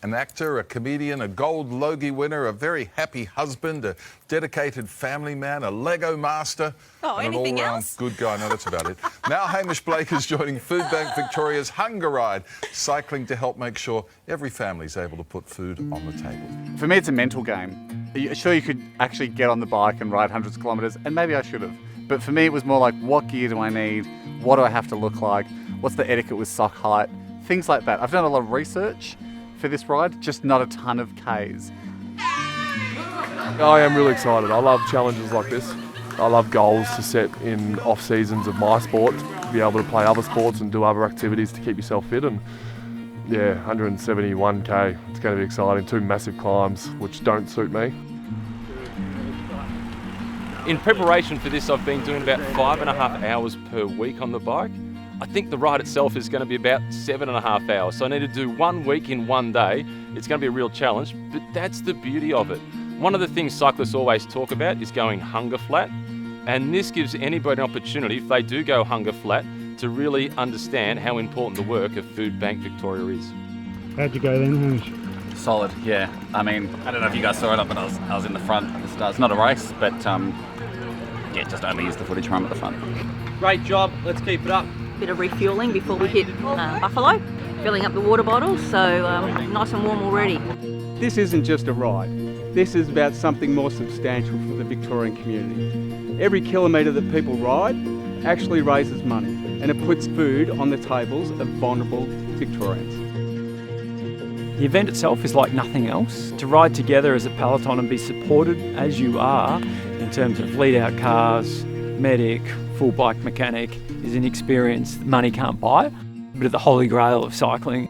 An actor, a comedian, a gold Logie winner, a very happy husband, a dedicated family man, a Lego master, and an all-round good guy. No, that's about it. Now Hamish Blake is joining Foodbank Victoria's Hunger Ride, cycling to help make sure every family is able to put food on the table. For me, it's a mental game. Sure, you could actually get on the bike and ride hundreds of kilometres, and maybe I should have. But for me, it was more like, what gear do I need? What do I have to look like? What's the etiquette with sock height? Things like that. I've done a lot of research for this ride, just not a ton of Ks. I am really excited. I love challenges like this. I love goals to set in off seasons of my sport, to be able to play other sports and do other activities to keep yourself fit. And yeah, 171k, it's going to be exciting. 2 massive climbs, which don't suit me. In preparation for this, I've been doing about 5.5 hours per week on the bike. I think the ride itself is going to be about 7.5 hours. So I need to do 1 week in 1 day. It's going to be a real challenge, but that's the beauty of it. One of the things cyclists always talk about is going hunger flat. And this gives anybody an opportunity, if they do go hunger flat, to really understand how important the work of Foodbank Victoria is. How'd you go then, Hamish? Solid, yeah. I mean, I don't know if you guys saw it, but I was in the front at the start. It's not a race, but yeah, just only use the footage from at the front. Great job, let's keep it up. Bit of refuelling before we hit Buffalo, filling up the water bottles, so nice and warm already. This isn't just a ride. This is about something more substantial for the Victorian community. Every kilometre that people ride actually raises money, and it puts food on the tables of vulnerable Victorians. The event itself is like nothing else. To ride together as a peloton and be supported as you are in terms of lead-out cars, medic, full bike mechanic is an experience that money can't buy. A bit of the holy grail of cycling.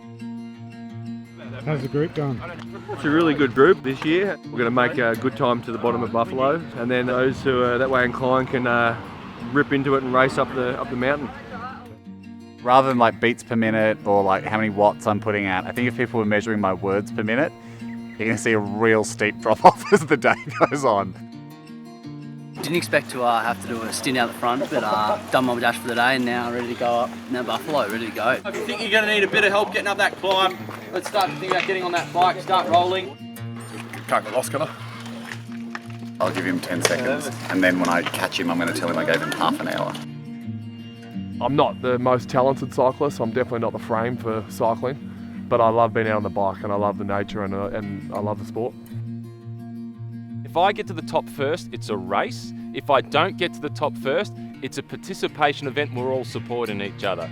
How's the group going? It's a really good group this year. We're going to make a good time to the bottom of Buffalo, and then those who are that way inclined can rip into it and race up the mountain. Rather than like beats per minute or like how many watts I'm putting out, I think if people were measuring my words per minute, you're going to see a real steep drop off as the day goes on. Didn't expect to have to do a stint out the front, but done my dash for the day and now ready to go up. Now Buffalo, ready to go. If you think you're going to need a bit of help getting up that climb, let's start to think about getting on that bike, start rolling. Can't get lost, can I? I'll give him 10 seconds, and then when I catch him, I'm going to tell him I gave him half an hour. I'm not the most talented cyclist. I'm definitely not the frame for cycling, but I love being out on the bike and I love the nature and I love the sport. If I get to the top first, it's a race. If I don't get to the top first, it's a participation event. We're all supporting each other.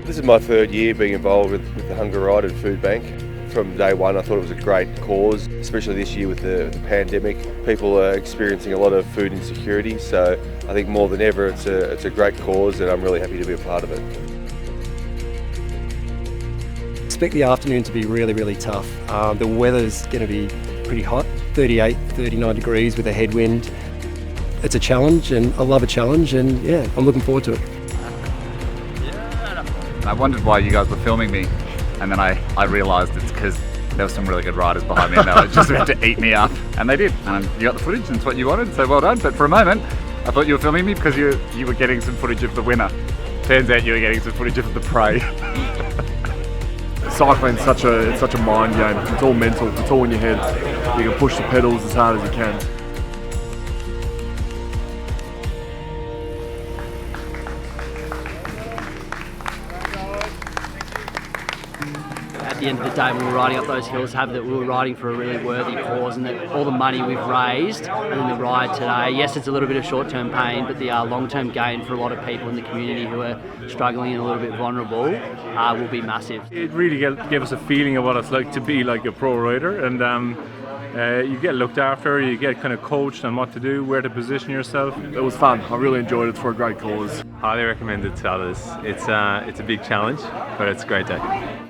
This is my 3rd year being involved with the Hunger Ride at Foodbank. From day one, I thought it was a great cause, especially this year with the pandemic. People are experiencing a lot of food insecurity, so I think more than ever it's a great cause and I'm really happy to be a part of it. Expect the afternoon to be really, really tough. The weather's going to be pretty hot, 38, 39 degrees with a headwind. It's a challenge and I love a challenge and yeah, I'm looking forward to it. I wondered why you guys were filming me, and then I realised it's because there were some really good riders behind me and they were just about to eat me up, and they did. And you got the footage and it's what you wanted, so well done. But for a moment, I thought you were filming me because you were getting some footage of the winner. Turns out you were getting some footage of the prey. Cycling's such a mind game. It's all mental. It's all in your head. You can push the pedals as hard as you can. At the end of the day, we were riding up those hills, have that we were riding for a really worthy cause, and that all the money we've raised and the ride today, yes, it's a little bit of short-term pain, but the long-term gain for a lot of people in the community who are struggling and a little bit vulnerable will be massive. It really gave us a feeling of what it's like to be like a pro rider, and you get looked after, you get kind of coached on what to do, where to position yourself. It was fun. I really enjoyed it. It's for a great cause. Highly recommend it to others. It's a big challenge, but it's a great day.